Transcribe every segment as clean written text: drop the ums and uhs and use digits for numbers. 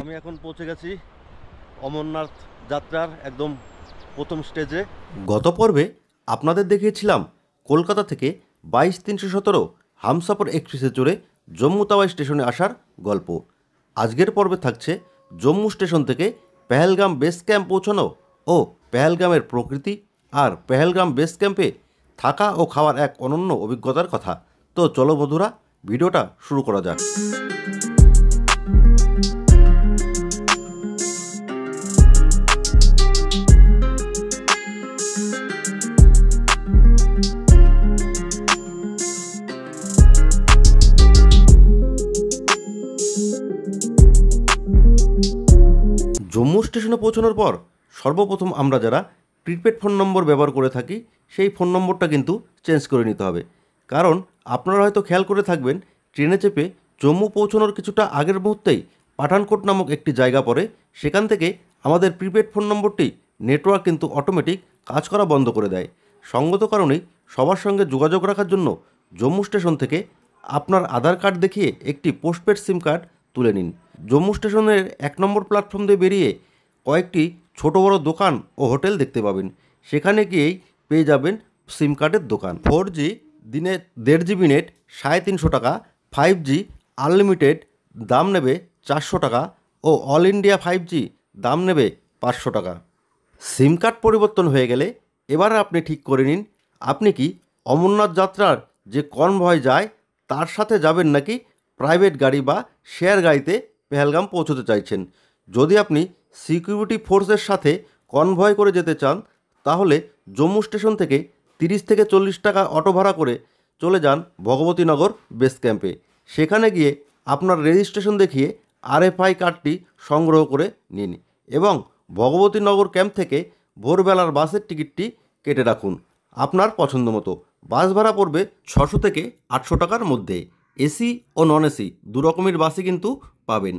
আমি এখন পৌঁছে গেছি অমরনাথ যাত্রার একদম প্রথম স্টেজে। গত পর্বে আপনাদের দেখিয়েছিলাম কলকাতা থেকে 22-317 হামসফর এক্সপ্রেসে চড়ে জম্মু তাওয়াই স্টেশনে আসার গল্প। আজকের পর্বে থাকছে জম্মু স্টেশন থেকে পেহেলগাম বেস ক্যাম্প পৌঁছানো ও পেহেলগামের প্রকৃতি আর পেহেলগাম বেস ক্যাম্পে থাকা ও খাওয়ার এক অনন্য অভিজ্ঞতার কথা। তো চলো বন্ধুরা, ভিডিওটা শুরু করা যাক। জম্মু স্টেশনে পৌঁছানোর পর সর্বপ্রথম আমরা যারা প্রিপেড ফোন নম্বর ব্যবহার করে থাকি সেই ফোন নম্বরটা কিন্তু চেঞ্জ করে নিতে হবে। কারণ আপনারা হয়তো খেয়াল করে থাকবেন, ট্রেনে চেপে জম্মু পৌঁছানোর কিছুটা আগের মুহূর্তেই পাঠানকোট নামক একটি জায়গা পড়ে, সেখান থেকে আমাদের প্রিপেড ফোন নম্বরটি নেটওয়ার্ক কিন্তু অটোমেটিক কাজ করা বন্ধ করে দেয়। সঙ্গত কারণেই সবার সঙ্গে যোগাযোগ রাখার জন্য জম্মু স্টেশন থেকে আপনার আধার কার্ড দেখিয়ে একটি পোস্টপেড সিম কার্ড তুলে নিন। জম্মু স্টেশনের 1 নম্বর প্ল্যাটফর্ম দিয়ে বেরিয়ে কয়েকটি ছোট বড় দোকান ও হোটেল দেখতে পাবেন। সেখানে গিয়েই পেয়ে যাবেন সিম কার্ডের দোকান। 4G দিনে 1.5 GB নেট 350 টাকা, 5G আনলিমিটেড দাম নেবে 400 টাকা ও অল ইন্ডিয়া 5G দাম নেবে 500 টাকা। সিম কার্ড পরিবর্তন হয়ে গেলে এবার আপনি ঠিক করে নিন আপনি কি অমরনাথ যাত্রার যে কনভয় যায় তার সাথে যাবেন নাকি প্রাইভেট গাড়ি বা শেয়ার গাড়িতে পেহেলগাম পৌঁছতে চাইছেন। যদি আপনি সিকিউরিটি ফোর্সের সাথে কনভয় করে যেতে চান তাহলে জম্মু স্টেশন থেকে 30 থেকে 40 টাকা অটো ভাড়া করে চলে যান ভগবতীনগর বেস ক্যাম্পে। সেখানে গিয়ে আপনার রেজিস্ট্রেশন দেখিয়ে RFI কার্ডটি সংগ্রহ করে নিন এবং ভগবতীনগর ক্যাম্প থেকে ভোরবেলার বাসের টিকিটটি কেটে রাখুন আপনার পছন্দ মতো। বাস ভাড়া পড়বে 600 থেকে 800 টাকার মধ্যে। এসি ও নন এসি দু রকমের বাসই কিন্তু পাবেন।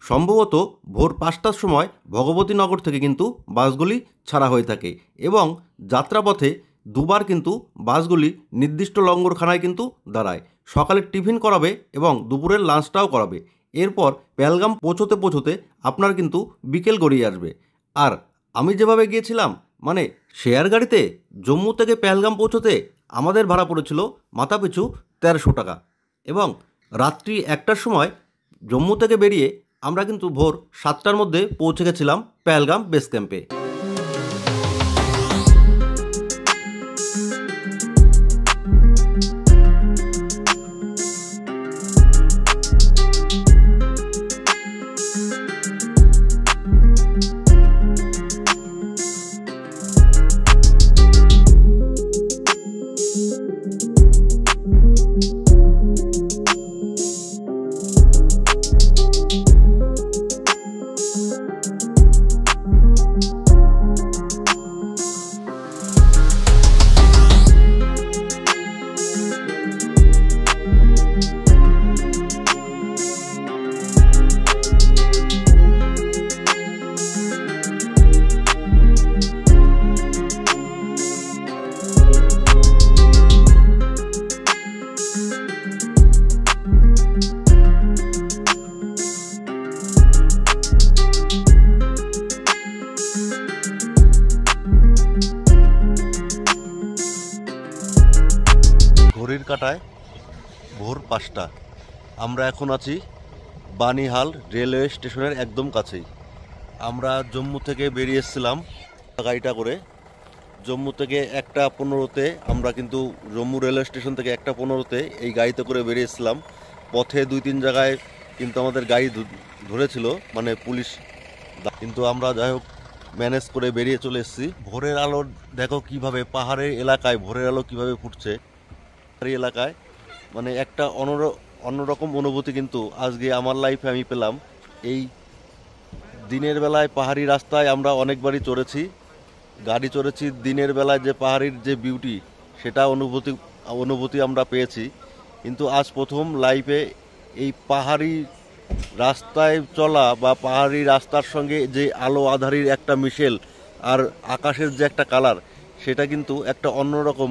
সম্ভবত ভোর 5টার সময় ভগবতীনগর থেকে কিন্তু বাসগুলি ছাড়া হয়ে থাকে এবং যাত্রাপথে দুবার কিন্তু বাসগুলি নির্দিষ্ট লঙ্গরখানায় কিন্তু দাঁড়ায়। সকালে টিফিন করাবে এবং দুপুরের লাঞ্চটাও করাবে। এরপর পেহেলগাম পৌঁছতে আপনার কিন্তু বিকেল গড়িয়ে আসবে। আর আমি যেভাবে গিয়েছিলাম, মানে শেয়ার গাড়িতে জম্মু থেকে পেহেলগাম পৌঁছতে আমাদের ভাড়া পড়েছিল মাথাপিছু 1300 টাকা এবং রাত্রি 1টার সময় জম্মু থেকে বেরিয়ে আমরা কিন্তু ভোর 7টার মধ্যে পৌঁছে গেছিলাম পেহেলগাম বেস ক্যাম্পে। ঘড়ির কাঁটায় ভোর 5টা। আমরা এখন আছি বানিহাল রেলওয়ে স্টেশনের একদম কাছেই। আমরা জম্মু থেকে বেরিয়ে এসেছিলাম গাড়িটা করে। জম্মু থেকে 1:15-তে আমরা কিন্তু জম্মু রেলওয়ে স্টেশন থেকে 1:15-তে এই গাড়িতে করে বেরিয়েছিলাম। পথে 2-3 জায়গায় কিন্তু আমাদের গাড়ি ধরেছিল, মানে পুলিশ, কিন্তু আমরা যাই হোক ম্যানেজ করে বেরিয়ে চলে এসেছি। ভোরের আলো দেখো কিভাবে পাহাড়ের এলাকায় ভোরের আলো কিভাবে ফুটছে। পাহাড়ি এলাকায় মানে একটা অন্যরকম অনুভূতি কিন্তু আজকে আমার লাইফে আমি পেলাম। এই দিনের বেলায় পাহাড়ি রাস্তায় আমরা অনেকবারই চড়েছি, গাড়ি চড়েছি, দিনের বেলায় যে পাহাড়ির যে বিউটি সেটা অনুভূতি আমরা পেয়েছি। কিন্তু আজ প্রথম লাইফে এই পাহাড়ি রাস্তায় চলা বা পাহাড়ি রাস্তার সঙ্গে যে আলো আঁধারির একটা মিশেল আর আকাশের যে একটা কালার, সেটা কিন্তু একটা অন্যরকম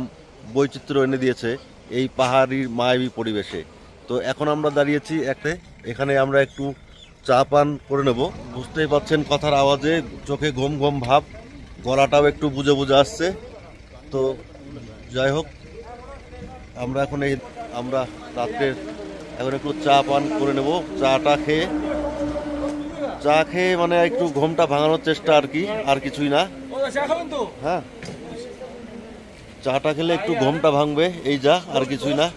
বৈচিত্র্য এনে দিয়েছে এই পাহাড়ির মায়াবী পরিবেশে। তো এখন আমরা দাঁড়িয়েছি এখানে আমরা একটু চা পান করে নেব। বুঝতেই পাচ্ছেন কথার আওয়াজে চোখে ঘুম ঘুম ভাব, গলাটাও একটু বুঝে বুঝে আসছে। তো যাই হোক, আমরা রাত্রে এখন একটু চা পান করে নেব। চা খেয়ে মানে একটু ঘুমটা ভাঙানোর চেষ্টা আর কি, আর কিছুই না। হ্যাঁ, চাটা খেলে একটু ঘুমটা ভাঙবে, এই যা, আর কিছুই না।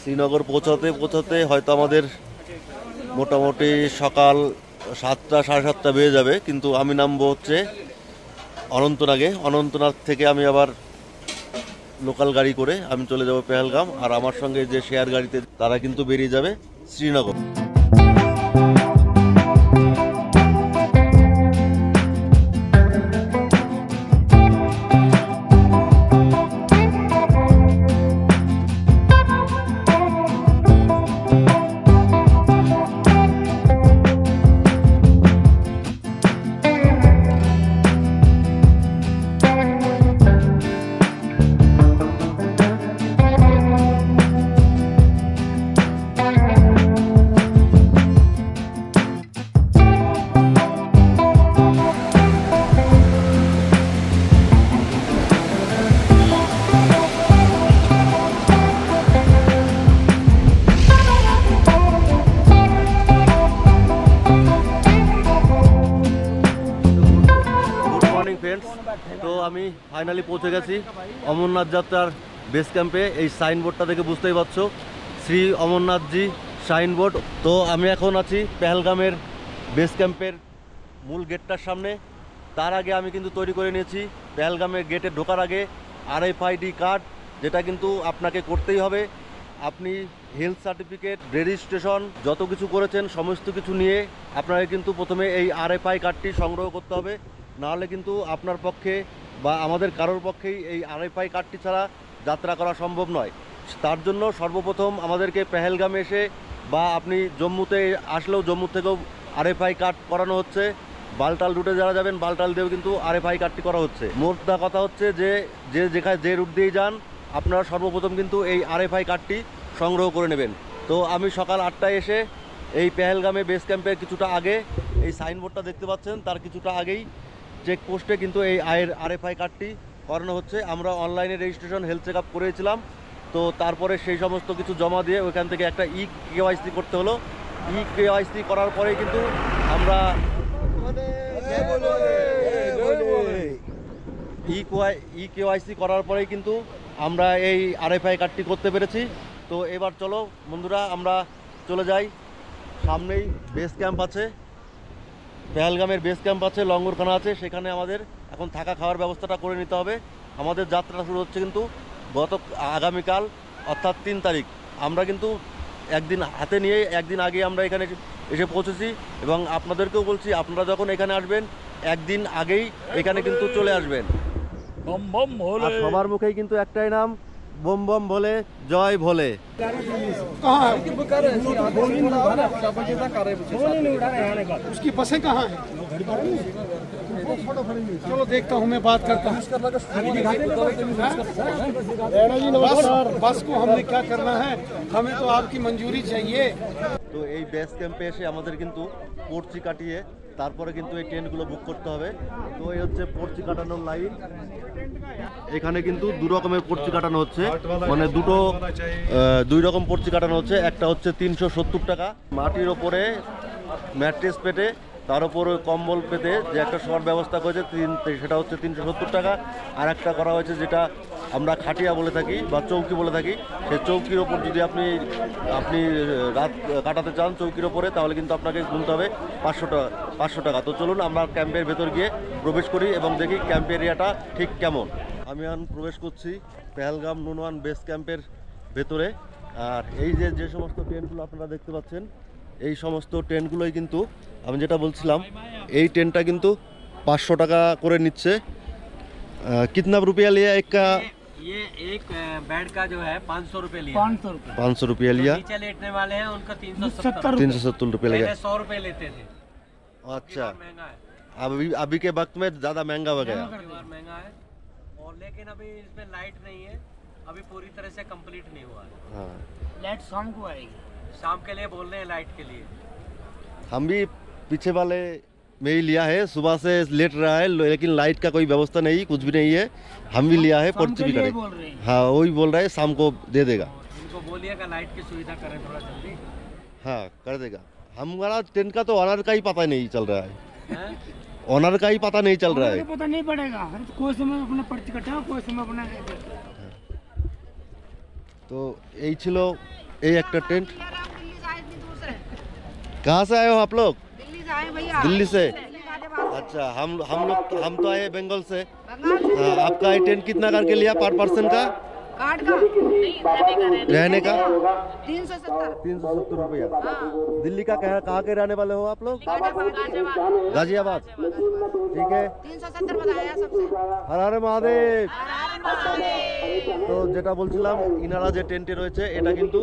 শ্রীনগর পৌঁছাতে হয়তো আমাদের মোটামুটি সকাল 7টা সাড়ে 7টা বেজে যাবে, কিন্তু আমি নামবো হচ্ছে অনন্তনাগ থেকে আমি আবার লোকাল গাড়ি করে আমি চলে যাব পেহেলগাম, আর আমার সঙ্গে যে শেয়ার গাড়িতে তারা কিন্তু বেরিয়ে যাবে শ্রীনগর। তো আমি ফাইনালি পৌঁছে গেছি অমরনাথ যাত্রার বেস ক্যাম্পে। এই সাইনবোর্ডটা দেখে বুঝতেই পারছো, শ্রী অমরনাথজি সাইনবোর্ড। তো আমি এখন আছি পেহেলগামের বেস ক্যাম্পের মূল গেটটার সামনে। তার আগে আমি কিন্তু তৈরি করে নিয়েছি পেহেলগামের গেটে ঢোকার আগে RFID কার্ড, যেটা কিন্তু আপনাকে করতেই হবে। আপনি হেলথ সার্টিফিকেট, রেজিস্ট্রেশন যত কিছু করেছেন সমস্ত কিছু নিয়ে আপনাকে কিন্তু প্রথমে এই RFI কার্ডটি সংগ্রহ করতে হবে। নাহলে কিন্তু আপনার পক্ষে বা আমাদের কারোর পক্ষেই এই RFI কার্ডটি ছাড়া যাত্রা করা সম্ভব নয়। তার জন্য সর্বপ্রথম আমাদেরকে পেহেলগামে এসে বা আপনি জম্মুতে আসলেও জম্মু থেকেও RFI কার্ড করানো হচ্ছে। বালটাল রুটে যারা যাবেন বালটাল দিয়েও কিন্তু RFI কার্ডটি করা হচ্ছে। মোটটা কথা হচ্ছে যে রুট দিয়েই যান আপনারা সর্বপ্রথম কিন্তু এই RFI কার্ডটি সংগ্রহ করে নেবেন। তো আমি সকাল 8টায় এসে এই পেহেলগামে বেস ক্যাম্পের কিছুটা আগে এই সাইনবোর্ডটা দেখতে পাচ্ছেন, তার কিছুটা আগেই চেকপোস্টে কিন্তু এই RFI কার্ডটি করানো হচ্ছে। আমরা অনলাইনে রেজিস্ট্রেশন হেলথ চেক আপ করেছিলাম, তো তারপরে সেই সমস্ত কিছু জমা দিয়ে ওইখান থেকে একটা EKYC করতে হলো। EKYC করার পরেই কিন্তু আমরা EKYC করার পরেই কিন্তু আমরা এই RFI কার্ডটি করতে পেরেছি। তো এবার চলো বন্ধুরা আমরা চলে যাই। সামনেই বেস ক্যাম্প আছে, পেহেলগামের বেস ক্যাম্প আছে, লঙ্গরখানা আছে, সেখানে আমাদের এখন থাকা খাওয়ার ব্যবস্থাটা করে নিতে হবে। আমাদের যাত্রা শুরু হচ্ছে কিন্তু আগামীকাল অর্থাৎ 3 তারিখ। আমরা কিন্তু একদিন হাতে নিয়ে একদিন আগে আমরা এখানে এসে পৌঁছেছি, এবং আপনাদেরকেও বলছি আপনারা যখন এখানে আসবেন একদিন আগেই এখানে কিন্তু চলে আসবেন। বম বম ভোলে, আর সবার মুখেই কিন্তু একটাই নাম, বম বম ভোলে, জয় ভোলে। उसकी बसें कहाँ हैं? चलो देखता हूँ, मैं बात करता हूँ। बस को हमने क्या करना है, हमें तो आपकी मंजूरी चाहिए। তো এই বেস ক্যাম্পে এসে আমাদের কিন্তু পর্চি কাটিয়ে তারপরে কিন্তু এই ট্রেনগুলো বুক করতে হবে। তো এই হচ্ছে পর্চি কাটানোর লাইন। এখানে কিন্তু দু রকমের পর্চি কাটানো হচ্ছে, মানে দুই রকম পর্চি কাটানো হচ্ছে। একটা হচ্ছে 370 টাকা মাটির ওপরে ম্যাট্রেস পেতে, তার উপর কম্বল পেতে যে একটা শোয়ার ব্যবস্থা করেছে সেটা হচ্ছে 370 টাকা। আর একটা করা হয়েছে যেটা আমরা খাটিয়া বলে থাকি বা চৌকি বলে থাকি, সেই চৌকির ওপর যদি আপনি রাত কাটাতে চান চৌকির ওপরে, তাহলে কিন্তু আপনাকে গুনতে হবে 500 টাকা। তো চলুন আমরা ক্যাম্পের ভেতর গিয়ে প্রবেশ করি এবং দেখি ক্যাম্প এরিয়াটা ঠিক কেমন। আমি এখন প্রবেশ করছি পেহেলগাম নুনওয়ান বেস ক্যাম্পের ভেতরে। আর এই যে সমস্ত টেন্টগুলো আপনারা দেখতে পাচ্ছেন, এই সমস্ত টেন্টগুলোই কিন্তু আমি যেটা বলছিলাম, এই টেন্টটা কিন্তু 500 টাকা করে নিচ্ছে। कितना रुपया लिया एक का? ये एक बेड का जो है 500 रुपये लिया। 500 रुपया लिया। नीचे लेटने वाले हैं उनका 370 रुपये लगा। 100 रुपये लेते थे। अच्छा, महंगा है अभी के वक्त में ज़्यादा महंगा हो गया। महंगा है, और लेकिन अभी इसमें लाइट नहीं है, अभी पूरी तरह से कंप्लीट नहीं हुआ है। हाँ, लाइट शाम को आएगी। शाम के लिए बोल रहे हैं, लाइट के लिए। हम भी पीछे वाले में ही लिया है, सुबह से लेट रहा है लेकिन लाइट का कोई व्यवस्था नहीं, कुछ भी नहीं है। हम भी लिया है पर्ची भी करे। हाँ वही बोल रहा है शाम को दे देगा। इनको बोलिएगा लाइट की सुविधा करें थोड़ा जल्दी। हाँ कर देगा। हमारा टेंट का तो ऑनर का ही पता नहीं चल रहा है, हैं? ऑनर का ही पता नहीं चल रहा है। पता नहीं पड़ेगा, कोई समय अपना पर्ची कटाओ, कोई समय अपना। तो यही छिलो এই একটা টেंट। दिल्ली से आए इतनी दूर से। कहाँ से आए हो आप लोग? दिल्ली से आए भैया। दिल्ली से? दिल्ली गाजियाबाद से। अच्छा हम तो आए बंगाल से। बंगाल से। हाँ, आपका ये टेंट कितना करके लिया पर पर्सन का? कार्ड का रहने का 370। 370 रुपया। हाँ। दिल्ली का कहाँ के रहने वाले हो आप लोग? गाजियाबाद। गाजियाबाद। ठीक है। 370 बताया सबसे। हर हर महादेव। हर महादेव। তো যেটা বলছিলাম ইনারা যে টেন্টে রয়েছে এটা কিন্তু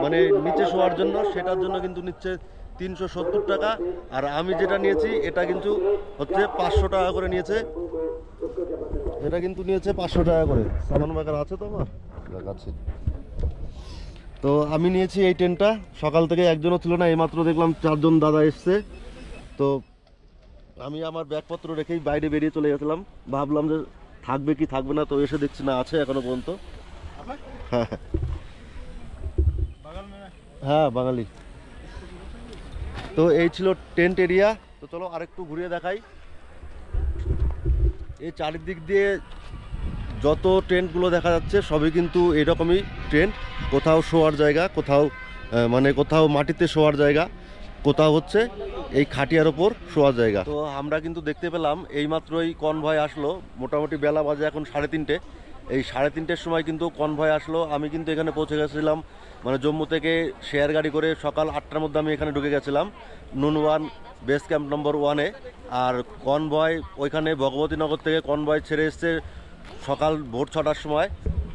মানে নিচে শোয়ার জন্য, সেটার জন্য কিন্তু নিচ্ছে 370 টাকা। আর আমি যেটা নিয়েছি এটা কিন্তু হচ্ছে 500 টাকা করে নিয়েছে। এটা কিন্তু নিয়েছে 500 টাকা করে। সামান বাগার আছে তো আমার আছে। তো আমি নিয়েছি এই টেন্টটা। সকাল থেকে একজনও ছিল না, এইমাত্র দেখলাম 4 জন দাদা এসছে। তো আমি আমার ব্যাগপত্র রেখেই বাইরে বেরিয়ে চলে গেছিলাম, ভাবলাম যে থাকবে কি থাকবে না। তো এসে দেখছি না, আছে এখনো পর্যন্ত। হ্যাঁ বাঙালি। তো এই ছিল টেন্ট এরিয়া। তো চলো আরেকটু ঘুরিয়ে দেখাই। এই চারিদিক দিয়ে যত টেন্টগুলো দেখা যাচ্ছে সবই কিন্তু এরকমই টেন্ট। কোথাও শোয়ার জায়গা, কোথাও মানে কোথাও মাটিতে শোয়ার জায়গা, কোথাও হচ্ছে এই খাটিয়ার ওপর শোয়ার জায়গা। তো আমরা কিন্তু দেখতে পেলাম এইমাত্রই কনভয় আসলো। মোটামুটি বেলা বাজে এখন 3:30। এই 3:30-র সময় কিন্তু কনভয় আসলো। আমি কিন্তু এখানে পৌঁছে গেছিলাম মানে জম্মু থেকে শেয়ার গাড়ি করে সকাল 8টার মধ্যে আমি এখানে ঢুকে গেছিলাম নুনওয়ান বেস ক্যাম্প নম্বর 1-এ। আর কনভয় ওইখানে ভগবতীনগর থেকে কনভয় ছেড়ে এসছে সকাল ভোর 6টার সময়।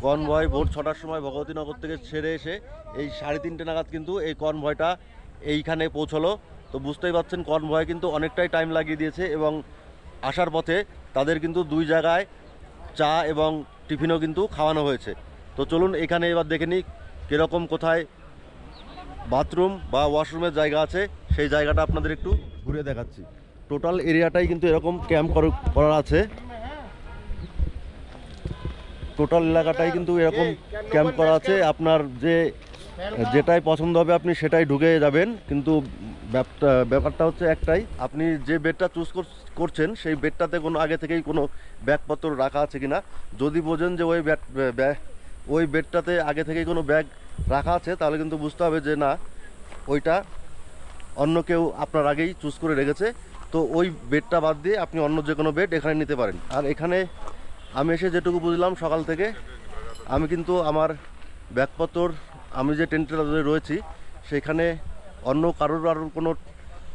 কনভয় ভোর 6টার সময় ভগবতীনগর থেকে ছেড়ে এসে এই 3:30 নাগাদ কিন্তু এই কনভয়টা এইখানে পৌঁছলো। তো বুঝতেই পারছেন কনভয় কিন্তু অনেকটাই টাইম লাগিয়ে দিয়েছে এবং আসার পথে তাদের কিন্তু 2 জায়গায় চা এবং টিফিনও কিন্তু খাওয়ানো হয়েছে। তো চলুন এখানে এবার দেখে নিই কীরকম কোথায় বাথরুম বা ওয়াশরুমের জায়গা আছে, সেই জায়গাটা আপনাদের একটু ঘুরে দেখাচ্ছি। টোটাল এরিয়াটাই কিন্তু এরকম ক্যাম্প করা আছে। টোটাল এলাকাটাই কিন্তু এরকম ক্যাম্প করা আছে। আপনার যেটাই পছন্দ হবে আপনি সেটাই ঢুকে যাবেন। কিন্তু ব্যাপারটা হচ্ছে একটাই, আপনি যে বেডটা চুজ করছেন সেই বেডটাতে কোনো আগে থেকেই কোনো ব্যাগপত্র রাখা আছে কিনা। যদি বোঝেন যে ওই বেডটাতে আগে থেকেই কোনো ব্যাগ রাখা আছে তাহলে কিন্তু বুঝতে হবে যে না, ওইটা অন্য কেউ আপনার আগেই চুজ করে রেখেছে। তো ওই বেডটা বাদ দিয়ে আপনি অন্য যে কোনো বেড এখানে নিতে পারেন। আর এখানে আমি এসে যেটুকু বুঝলাম সকাল থেকে, আমি কিন্তু আমার ব্যাগপত্র আমি যে টেন্টে রয়েছি সেখানে অন্য কারোর কোনো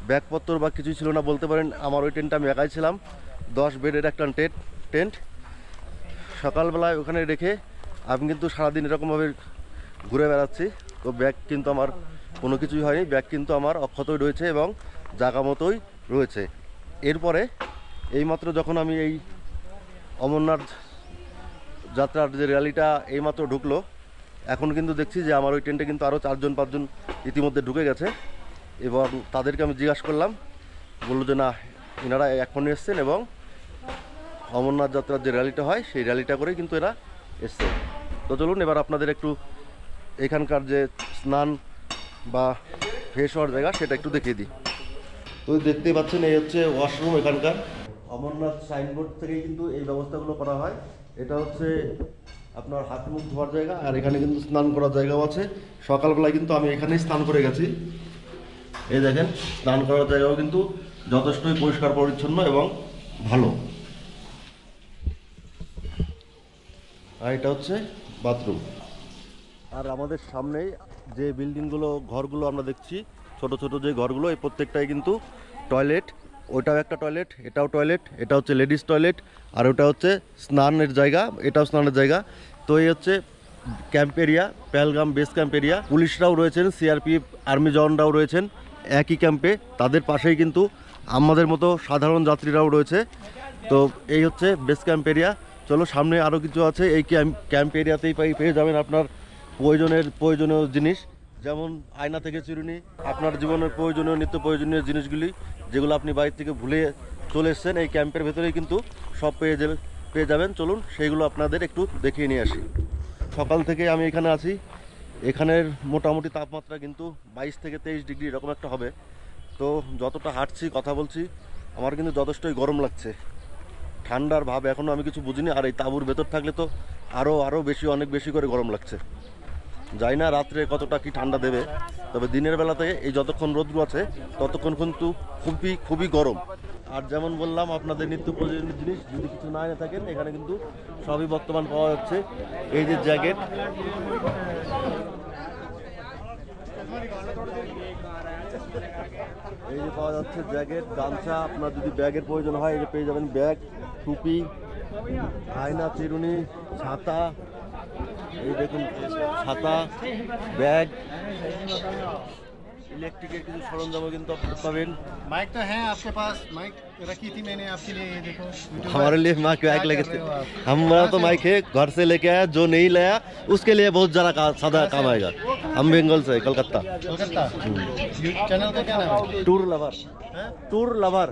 ব্যাগপত্র বা কিছুই ছিল না বলতে পারেন। আমার ওই টেন্টটা আমি একাই ছিলাম, 10 বেডের একটা টেন্ট। সকালবেলায় ওখানে রেখে আমি কিন্তু সারাদিন এরকমভাবে ঘুরে বেড়াচ্ছি। তো ব্যাগ কিন্তু আমার কোনো কিছুই হয়নি, ব্যাগ কিন্তু আমার অক্ষতই রয়েছে এবং জায়গা মতোই রয়েছে। এরপরে এইমাত্র যখন আমি এই অমরনাথ যাত্রার যে র্যালিটা এইমাত্র ঢুকলো, এখন কিন্তু দেখছি যে আমার ওই টেন্টে কিন্তু আরও 4-5 ইতিমধ্যে ঢুকে গেছে। এবং তাদেরকে আমি জিজ্ঞাসা করলাম, বললো যে না, এনারা এখন এসছেন এবং অমরনাথ যাত্রার যে র্যালিটা হয় সেই র্যালিটা করেই কিন্তু এরা এসছে। তো চলুন এবার আপনাদের একটু এখানকার যে স্নান বা ফ্রেশ হওয়ার জায়গা সেটা একটু দেখিয়ে দিই। তো দেখতেই পাচ্ছেন এই হচ্ছে ওয়াশরুম এখানকার। অমরনাথ সাইনবোর্ড থেকেই কিন্তু এই ব্যবস্থাগুলো করা হয়। এটা হচ্ছে আপনার হাত মুখ ধোয়ার জায়গা, আর এখানে কিন্তু স্নান করার জায়গাও আছে। সকালবেলায় কিন্তু আমি এখানেই স্নান করে গেছি। এই দেখেন স্নান করার জায়গাও কিন্তু যথেষ্টই পরিষ্কার পরিচ্ছন্ন এবং ভালো। আর এটা হচ্ছে বাথরুম। আর আমাদের সামনেই যে বিল্ডিংগুলো ঘরগুলো আমরা দেখছি, ছোট ছোট যে ঘরগুলো, এই প্রত্যেকটাই কিন্তু টয়লেট। ওইটাও একটা টয়লেট, এটাও টয়লেট, এটা হচ্ছে লেডিস টয়লেট, আর ওটা হচ্ছে স্নানের জায়গা, এটাও স্নানের জায়গা। তো এই হচ্ছে camp area, Pahalgam base camp area. পুলিশরাও রয়েছেন, সিআরপিএফ আর্মি জওয়ানরাও রয়েছেন একই ক্যাম্পে। তাদের পাশেই কিন্তু আমাদের মতো সাধারণ যাত্রীরাও রয়েছে। তো এই হচ্ছে বেস ক্যাম্প এরিয়া। চলো সামনে আরও কিছু আছে। এই ক্যাম্প এরিয়াতেই পেয়ে যাবেন আপনার প্রয়োজনীয় জিনিস, যেমন আয়না থেকে চিরুনি, আপনার জীবনের প্রয়োজনীয় নিত্য প্রয়োজনীয় জিনিসগুলি যেগুলো আপনি বাড়ি থেকে ভুলে চলে এসেছেন, এই ক্যাম্পের ভেতরেই কিন্তু সব পেয়ে যাবেন। চলুন সেইগুলো আপনাদের একটু দেখিয়ে নিয়ে আসি। সকাল থেকে আমি এখানে আছি, এখানের মোটামুটি তাপমাত্রা কিন্তু 22 থেকে 23 ডিগ্রি এরকম একটা হবে। তো যতটা হাঁটছি কথা বলছি আমার কিন্তু যথেষ্টই গরম লাগছে, ঠান্ডার ভাব এখনও আমি কিছু বুঝিনি। আর এই তাঁবুর ভেতর থাকলে তো আরও বেশি, অনেক বেশি করে গরম লাগছে। জানি না রাত্রে কতটা কি ঠান্ডা দেবে, তবে দিনের বেলাতে এই যতক্ষণ রোদ্রু আছে ততক্ষণ কিন্তু খুবই গরম। আর যেমন বললাম আপনাদের নিত্য প্রয়োজনীয় জিনিস যদি কিছু না এনে থাকেন এখানে কিন্তু সবই বর্তমান পাওয়া যাচ্ছে। এই যে জ্যাকেট, এই যে পাওয়া যাচ্ছে জ্যাকেট, গামছা, আপনার যদি ব্যাগের প্রয়োজন হয় এই যে পেয়ে যাবেন ব্যাগ, টুপি, আয়না, চিরুনি, ছাতা, এই দেখুন ছাতা, ব্যাগ, ইলেকট্রিকের কিছু সরঞ্জামও কিন্তু আপনারা পাবেন। माइक तो है आपके पास, माइक रखी थी मैंने आपके लिए, ये देखो। हमारे लिए माइक लगे थे, हमारा तो माइक है घर से लेके आया, जो नहीं लाया उसके लिए बहुत ज़्यादा सादा काम आएगा। हम बंगाल से, कलकत्ता। कलकत्ता चैनल का क्या नाम है? ট্যুর লাভার।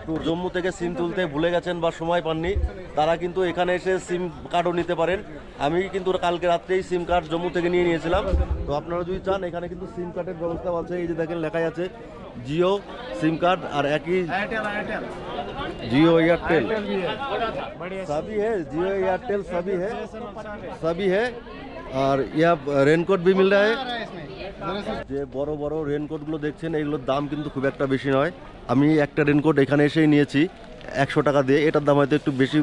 ট্যুর জম্মু থেকে সিম তুলতে ভুলে গেছেন বা সময় পাননি, তারা কিন্তু এখানে এসে সিম কার্ডও নিতে পারেন। আমি কিন্তু কালকে রাত্রেই সিম কার্ড জম্মু থেকে নিয়ে নিয়েছিলাম। তো আপনারা যদি চান এখানে কিন্তু সিম কার্ডের ব্যবস্থা আছে। এই যে দেখেন লেখাই আছে জিও সিম कार्ड और एक ही जियो एयरटेल सभी है, जियो एयरटेल सभी है। और यह रेनकोट भी मिल रहा है। যে বড় বড় রেনকোটগুলো দেখছেন এগুলোর দাম কিন্তু খুব একটা বেশি নয়। আমি একটা রেনকোট এখানে এসেই নিয়েছি 100 টাকা দিয়ে। এটার দাম হয়তো একটু বেশি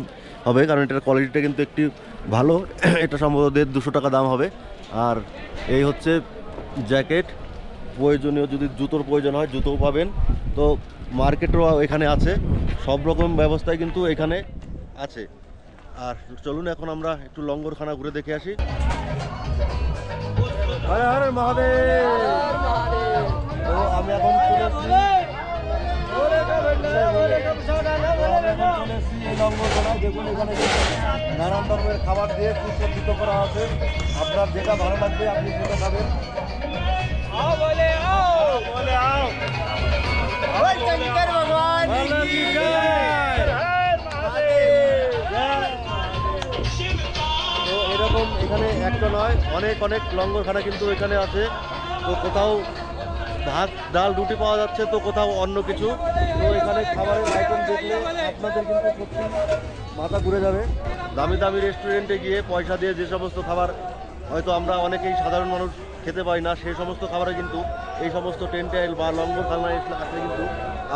হবে কারণ এটার কোয়ালিটিটা কিন্তু একটু ভালো। এটা সম্ভবত 150 টাকা দাম হবে। আর এই হচ্ছে জ্যাকেট, প্রয়োজনীয় যদি জুতোর প্রয়োজন হয় জুতোও পাবেন। তো মার্কেটও এখানে আছে, সব রকম ব্যবস্থাই কিন্তু এখানে আছে। আর চলুন এখন আমরা একটু লঙ্গরখানা ঘুরে দেখে আসি। হরে হরে মহাদেব। তো আমি এখন চলে এসেছি এই লঙ্গরখানায়। দেখুন এখানে নানান ধরনের খাবার দিয়ে সুসজ্জিত করা আছে। আপনার যেটা ভালো লাগবে আপনি সেটা খাবেন। তো এরকম এখানে একটা নয় অনেক লঙ্গরখানা কিন্তু এখানে আছে। তো কোথাও ভাত ডাল রুটি পাওয়া যাচ্ছে, তো কোথাও অন্য কিছু। তো এখানে খাবারের আইটেম দেখলে আপনাদের কিন্তু সত্যি মাথা ঘুরে যাবে। দামি দামি রেস্টুরেন্টে গিয়ে পয়সা দিয়ে যে সমস্ত খাবার হয়তো আমরা অনেকেই সাধারণ মানুষ খেতে পাই না, সেই সমস্ত খাবারে কিন্তু এই সমস্ত টেন্টাইল বা লঙ্গরখানায় আসলে কিন্তু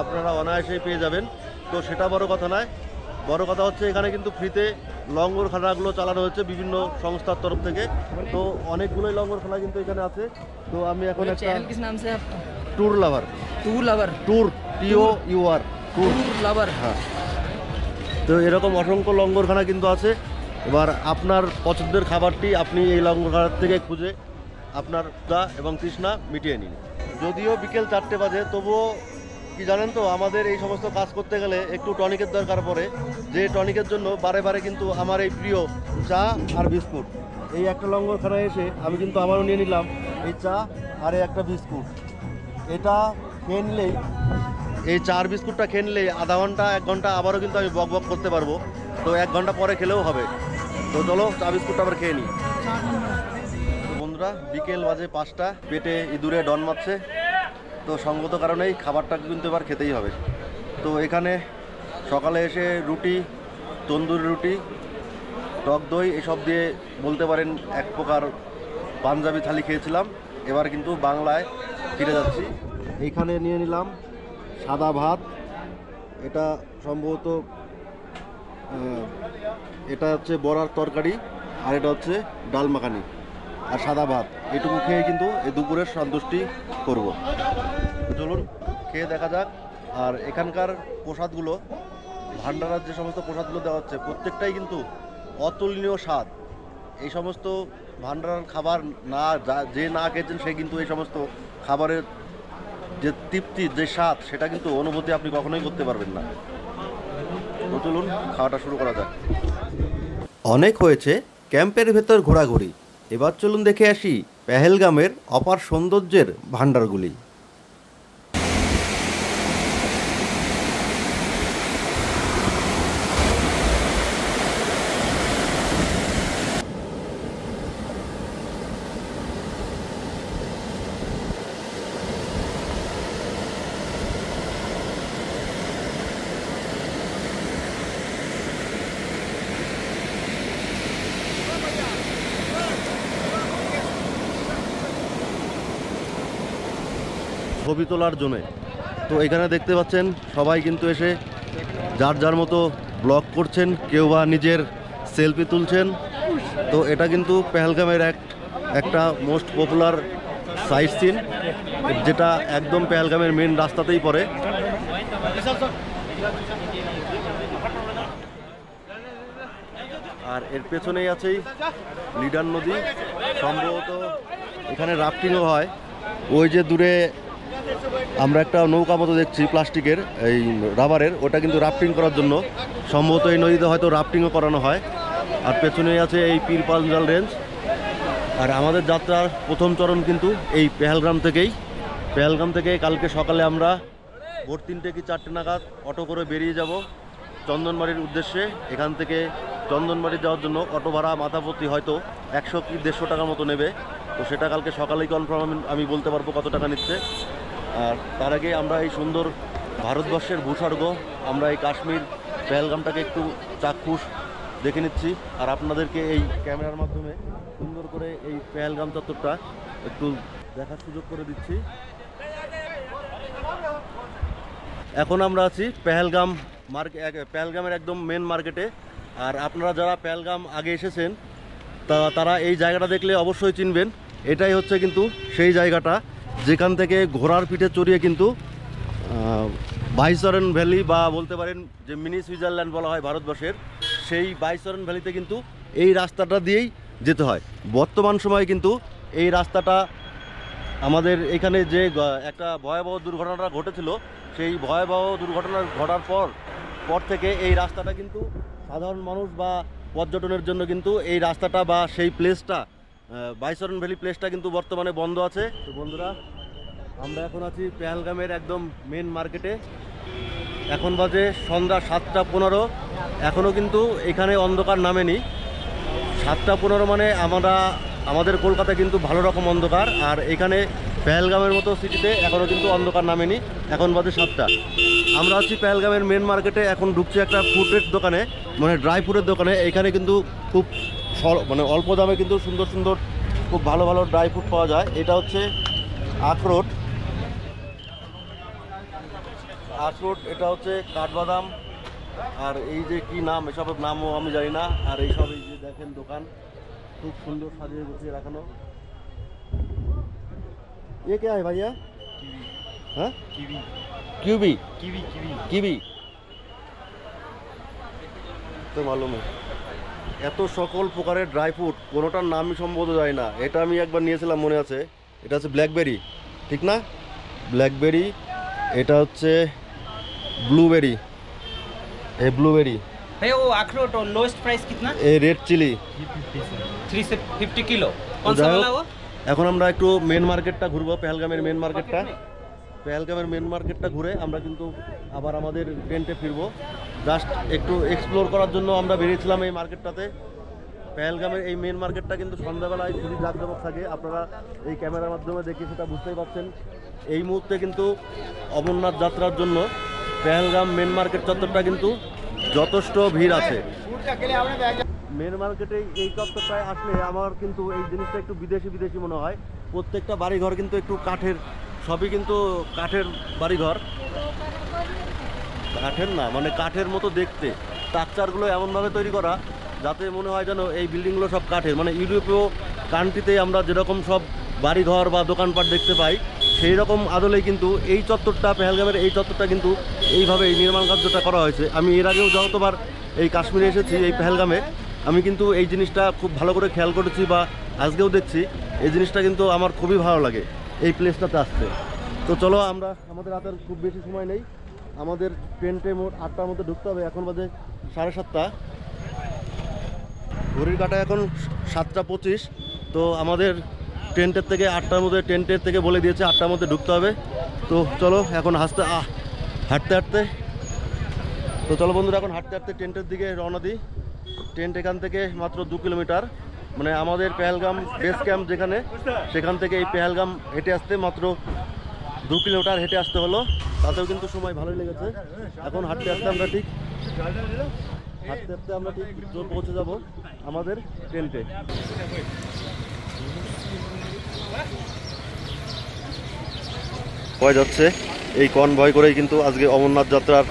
আপনারা অনায়াসেই পেয়ে যাবেন। তো সেটা বড় কথা নয়, বড় কথা হচ্ছে এখানে কিন্তু ফ্রিতে লঙ্গরখানাগুলো চালানো হচ্ছে বিভিন্ন সংস্থার তরফ থেকে। তো অনেকগুলোই লঙ্গরখানা কিন্তু এখানে আছে। তো আমি এখন একটা चैनल किस नाम से है आपका? Tour lover, tour lover. Tour TOUR tour. Tour lover. হ্যাঁ, তো এরকম অসংখ্য লঙ্গরখানা কিন্তু আছে। এবার আপনার পছন্দের খাবারটি আপনি এই লঙ্গরখানা থেকে খুঁজে আপনার দা এবং তৃষ্ণা মিটিয়ে নিন। যদিও বিকেল 4টে বাজে, তবুও কি জানেন তো আমাদের এই সমস্ত কাজ করতে গেলে একটু টনিকের দরকার পড়ে। যে টনিকের জন্য বারে কিন্তু আমার এই প্রিয় চা আর বিস্কুট। এই একটা লঙ্গরখানায় এসে আমি কিন্তু আমারও নিয়ে নিলাম এই চা আর এই একটা বিস্কুট। এটা খেয়ে নিলেই, এই চার বিস্কুটটা খেয়ে নিলেই আধা ঘন্টা 1 ঘন্টা আবারও কিন্তু আমি বক করতে পারবো। তো 1 ঘন্টা পরে খেলেও হবে। তো চলো চা বিস্কুটটা আবার খেয়ে নিই। বন্ধুরা বিকেল বাজে 5টা, পেটে ইঁদুরে ডন মারছে। তো সঙ্গত কারণেই খাবারটা কিন্তু এবার খেতেই হবে। তো এখানে সকালে এসে রুটি, তন্দুরি রুটি, টক দই এসব দিয়ে বলতে পারেন এক প্রকার পাঞ্জাবি থালি খেয়েছিলাম। এবার কিন্তু বাংলায় ফিরে যাচ্ছি। এইখানে নিয়ে নিলাম সাদা ভাত, এটা সম্ভবত এটা হচ্ছে বড়ার তরকারি, আর এটা হচ্ছে ডাল মাখানি আর সাদা ভাত। এটুকু খেয়ে কিন্তু এই দুপুরের সন্তুষ্টি করব। চলুন খেয়ে দেখা যাক। আর এখানকার প্রসাদগুলো, ভান্ডারার যে সমস্ত প্রসাদগুলো দেওয়া হচ্ছে প্রত্যেকটাই কিন্তু অতুলনীয় স্বাদ। এই সমস্ত ভান্ডারার খাবার যে না খেয়েছেন সে কিন্তু এই সমস্ত খাবারের যে তৃপ্তি, যে স্বাদ, সেটা কিন্তু অনুভূতি আপনি কখনোই করতে পারবেন না। তো চলুন খাওয়াটা শুরু করা যাক। অনেক হয়েছে ক্যাম্পের ভেতর ঘোরাঘুরি, এবার চলুন দেখে আসি পেহেলগামের অপার সৌন্দর্যের ভাণ্ডারগুলি। ছবি তোলার জন্যে তো এখানে দেখতে পাচ্ছেন সবাই কিন্তু এসে যার যার মতো ব্লগ করছেন, কেউ বা নিজের সেলফি তুলছেন। তো এটা কিন্তু পেহেলগামের একটা মোস্ট পপুলার সাইট সিন, যেটা একদম পেহেলগামের মেন রাস্তাতেই পড়ে। আর এর পেছনেই আছেই লিডার নদী। সম্ভবত এখানে রাফটিংও হয়। ওই যে দূরে আমরা একটা নৌকা মতো দেখছি প্লাস্টিকের, এই রাবারের, ওটা কিন্তু রাফটিং করার জন্য। সম্ভবত এই নদীতে হয়তো রাফটিংও করানো হয়। আর পেছনেই আছে এই পীর পাঞ্জাল রেঞ্জ। আর আমাদের যাত্রার প্রথম চরণ কিন্তু এই পেহেলগাম থেকেই। পেহেলগাম থেকে কালকে সকালে আমরা ভোর 3টে কি 4টে নাগাদ অটো করে বেরিয়ে যাব চন্দনবাড়ির উদ্দেশ্যে। এখান থেকে চন্দনবাড়ি যাওয়ার জন্য অটো ভাড়া মাথাপ্রতি হয়তো 100 কি 150 টাকার মতো নেবে। তো সেটা কালকে সকালেই কনফার্ম আমি বলতে পারবো কত টাকা নিচ্ছে। আর তার আগে আমরা এই সুন্দর ভারতবর্ষের ভূস্বর্গ, আমরা এই কাশ্মীর পেহেলগামটাকে একটু চাক্ষুষ দেখে নিচ্ছি। আর আপনাদেরকে এই ক্যামেরার মাধ্যমে সুন্দর করে এই পেহেলগাম চত্বরটা একটু দেখার সুযোগ করে দিচ্ছি। এখন আমরা আছি পেহেলগামের একদম মেন মার্কেটে। আর আপনারা যারা পেহেলগাম আগে এসেছেন তারা এই জায়গাটা দেখলে অবশ্যই চিনবেন। এটাই হচ্ছে কিন্তু সেই জায়গাটা যেখান থেকে ঘোড়ার পিঠে চড়িয়ে কিন্তু বাইসরন ভ্যালি বা বলতে পারেন যে মিনি সুইজারল্যান্ড বলা হয় ভারতবর্ষের, সেই বাইসরন ভ্যালিতে কিন্তু এই রাস্তাটা দিয়েই যেতে হয়। বর্তমান সময়ে কিন্তু এই রাস্তাটা আমাদের এখানে যে একটা ভয়াবহ দুর্ঘটনাটা ঘটেছিল, সেই ভয়াবহ দুর্ঘটনা ঘটার পর থেকে এই রাস্তাটা কিন্তু সাধারণ মানুষ বা পর্যটনের জন্য কিন্তু এই রাস্তাটা বা সেই প্লেসটা বাইসরন ভ্যালি প্লেসটা কিন্তু বর্তমানে বন্ধ আছে। তো বন্ধুরা, আমরা এখন আছি পেহেলগামের একদম মেন মার্কেটে। এখন বাজে সন্ধ্যা 7টা 15। এখনও কিন্তু এখানে অন্ধকার নামেনি। 7টা 15 মানে আমাদের কলকাতা কিন্তু ভালো রকম অন্ধকার। আর এখানে পেহেলগামের মতো সিটিতে এখনও কিন্তু অন্ধকার নামেনি। এখন বাজে 7টা। আমরা আছি পেহেলগামের মেন মার্কেটে। এখন ঢুকছি একটা ফুডের দোকানে, মানে ড্রাই ফ্রুটের দোকানে। এখানে কিন্তু খুব অল্প দামে কিন্তু সুন্দর সুন্দর খুব ভালো ভালো ড্রাই ফ্রুট পাওয়া যায়। এটা হচ্ছে আখরোট, এটা হচ্ছে কাঠবাদাম, আর এই যে কি নাম, এসবের নামও আমি জানি না। আর এইসব এই যে দেখেন দোকান খুব সুন্দর সাজিয়ে গুছিয়ে রাখানো। ये क्या है भैया? हाँ, कीवी তো মালুম। এত সকল প্রকারের ড্রাই ফ্রুট, কোনোটার নামই সম্ভবত যায় না। এটা আমি একবার নিয়েছিলাম, মনে আছে। এটা হচ্ছে ব্ল্যাকবেরি, ঠিক না? ব্ল্যাকবেরি। এটা হচ্ছে ब्लूबेरी, ये ब्लूबेरी भैया। वो अखरोट और लोएस्ट प्राइस कितना? ये रेड चिली 3 से 50 किलो। कौन सा वाला वो? এখন আমরা একটু মেন মার্কেটটা ঘুরবো, পেহেলগামের মেন মার্কেটটা ঘুরে আমরা কিন্তু আবার আমাদের টেন্টে ফিরবো। জাস্ট একটু এক্সপ্লোর করার জন্য আমরা বেরিয়েছিলাম এই মার্কেটটাতে। পেহেলগামের এই মেন মার্কেটটা কিন্তু সন্ধ্যাবেলায় খুবই জাঁকজমক থাকে। আপনারা এই ক্যামেরার মাধ্যমে দেখে সেটা বুঝতেই পারছেন। এই মুহূর্তে কিন্তু অমরনাথ যাত্রার জন্য পেহেলগাম মেন মার্কেট চত্বরটা কিন্তু যথেষ্ট ভিড় আছে। মেন মার্কেটে এই চত্বরটায় আসলে আমার কিন্তু এই জিনিসটা একটু বিদেশি মনে হয়। প্রত্যেকটা বাড়িঘর কিন্তু একটু কাঠের, সবই কিন্তু কাঠের বাড়িঘর। কাঠের না, মানে কাঠের মতো দেখতে। স্ট্রাকচারগুলো এমনভাবে তৈরি করা যাতে মনে হয় যেন এই বিল্ডিংগুলো সব কাঠের। মানে ইউরোপীয় কান্ট্রিতে আমরা যেরকম সব বাড়িঘর বা দোকানপাট দেখতে পাই, সেই রকম আদলেই কিন্তু এই চত্বরটা, পেহেলগামের এই চত্বরটা কিন্তু এইভাবে এই নির্মাণ কার্যটা করা হয়েছে। আমি এর আগেও যতবার এই কাশ্মীরে এসেছি, এই পেহেলগামে, আমি কিন্তু এই জিনিসটা খুব ভালো করে খেয়াল করেছি বা আজকেও দেখছি। এই জিনিসটা কিন্তু আমার খুবই ভালো লাগে এই প্লেসটাতে আসতে। তো চলো, আমাদের হাতের খুব বেশি সময় নেই। আমাদের টেন্টে মোট 8টার মধ্যে ঢুকতে হবে। এখন বাজে 7:30। ঘড়ির কাঁটায় এখন 7টা 25। তো আমাদের টেন্টের থেকে 8টার মধ্যে, টেন্টের থেকে বলে দিয়েছে 8টার মধ্যে ঢুকতে হবে। তো চলো এখন হাঁটতে হাঁটতে তো চলো বন্ধুরা, এখন হাঁটতে হাঁটতে টেন্টের দিকে রওনা দিই। টেন্ট এখান থেকে মাত্র 2 কিলোমিটার, মানে আমাদের পেহেলগাম বেস ক্যাম্প যেখানে, সেখান থেকে এই পেহেলগাম হেঁটে আসতে মাত্র 2 কিলোমিটার হেঁটে আসতে হলো। তাতেও কিন্তু সময় ভালোই লেগেছে। এখন হাঁটতে হাঁটতে আমরা ঠিক পৌঁছে যাব আমাদের টেন্টে। হয়ে যাচ্ছে এই কনভয় করেই কিন্তু আজকে অমরনাথ যাত্রার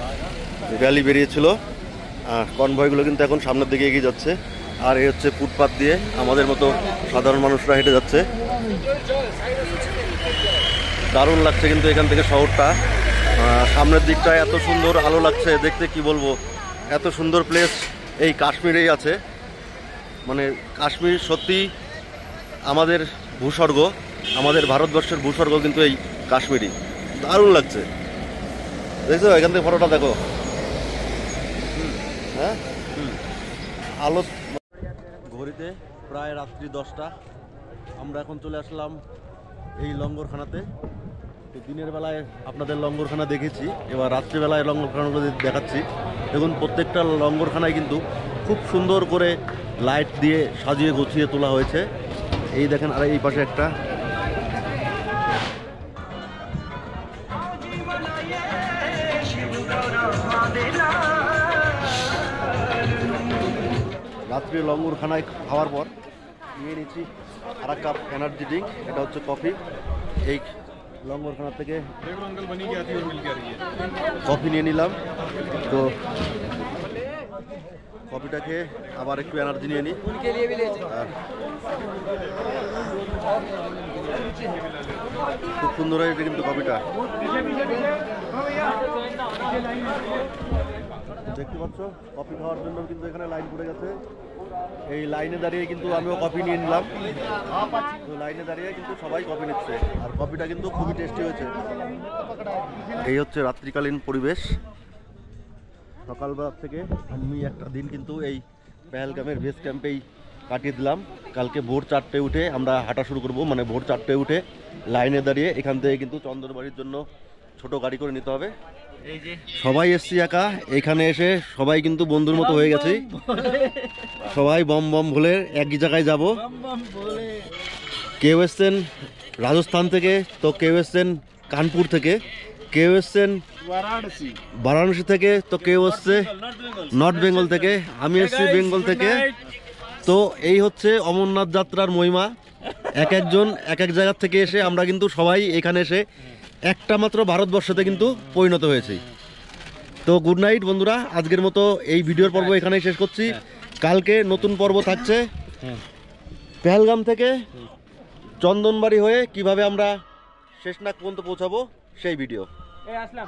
র্যালি বেরিয়েছিল। কনভয়গুলো কিন্তু এখন সামনের দিকে এগিয়ে যাচ্ছে। আর এই হচ্ছে ফুটপাত দিয়ে আমাদের মতো সাধারণ মানুষরা হেঁটে যাচ্ছে। দারুণ লাগছে কিন্তু এখান থেকে শহরটা। সামনের দিকটা এত সুন্দর আলো লাগছে দেখতে, কি বলবো, এত সুন্দর প্লেস এই কাশ্মীরেই আছে। মানে কাশ্মীর সত্যি আমাদের ভূস্বর্গ, আমাদের ভারতবর্ষের ভূস্বর্গ কিন্তু এই কাশ্মীরই। দারুণ লাগছে, দেখছো এখান থেকে ফটোটা দেখো। হ্যাঁ, আলো ঘড়িতে প্রায় রাত্রি 10টা। আমরা এখন চলে আসলাম এই লঙ্গরখানাতে। তো দিনের বেলায় আপনাদের লঙ্গরখানা দেখেছি, এবার রাত্রিবেলায় লঙ্গরখানাগুলো দেখাচ্ছি। দেখুন প্রত্যেকটা লঙ্গরখানায় কিন্তু খুব সুন্দর করে লাইট দিয়ে সাজিয়ে গুছিয়ে তোলা হয়েছে। এই দেখেন, আর এই পাশে একটা। রাত্রি লঙ্গরখানায় খাওয়ার পর নিয়ে নিচ্ছি আর এক কাপ এনার্জি ড্রিঙ্ক, এটা হচ্ছে কফি। এই লঙ্গরখানা থেকে কফি নিয়ে নিলাম। তো কফিটা খেয়ে আবার একটু এনার্জি নিয়ে নিই। আর খুব সুন্দর হয়েছে কিন্তু কফিটা, দেখতে পাচ্ছ। কফি খাওয়ার জন্য কিন্তু এখানে লাইন পড়ে গেছে। এই লাইনে দাঁড়িয়ে কিন্তু আমিও কফি নিয়ে নিলাম। তো লাইনে দাঁড়িয়ে কিন্তু সবাই কফি নিচ্ছে, আর কফিটা কিন্তু খুবই টেস্টি হয়েছে। এই হচ্ছে রাত্রিকালীন পরিবেশ। সকালবেলা থেকে আমি একটা দিন কিন্তু এই পেহেলগামের বেস ক্যাম্পেই কাটিয়ে দিলাম। কালকে ভোর 4টায় উঠে আমরা হাঁটা শুরু করব, মানে ভোর 4টায় উঠে লাইনে দাঁড়িয়ে এখান থেকে কিন্তু চন্দনবাড়ির জন্য ছোট গাড়ি করে নিতে হবে। সবাই এসছি একা, এখানে এসে সবাই কিন্তু বন্ধুর মতো হয়ে গেছে। সবাই বম বম বলে একই জায়গায় যাব। কেউ এসছেন রাজস্থান থেকে, তো কেউ এসছেন কানপুর থেকে, কেউ এসছেন বারাণসী থেকে, তো কেউ এসছে নর্থ বেঙ্গল থেকে, আমি এসছি বেঙ্গল থেকে। তো এই হচ্ছে অমরনাথ যাত্রার মহিমা। এক একজন এক এক জায়গার থেকে এসে আমরা কিন্তু সবাই এখানে এসে একটা মাত্র ভারতবর্ষতে কিন্তু পরিণত হয়েছি। তো গুড নাইট বন্ধুরা, আজকের মতো এই ভিডিওর পর্ব এখানেই শেষ করছি। কালকে নতুন পর্ব থাকছে পেহেলগাম থেকে চন্দনবাড়ি হয়ে কিভাবে আমরা শেষনাগ পর্যন্ত পৌঁছাবো সেই ভিডিও। আসলাম।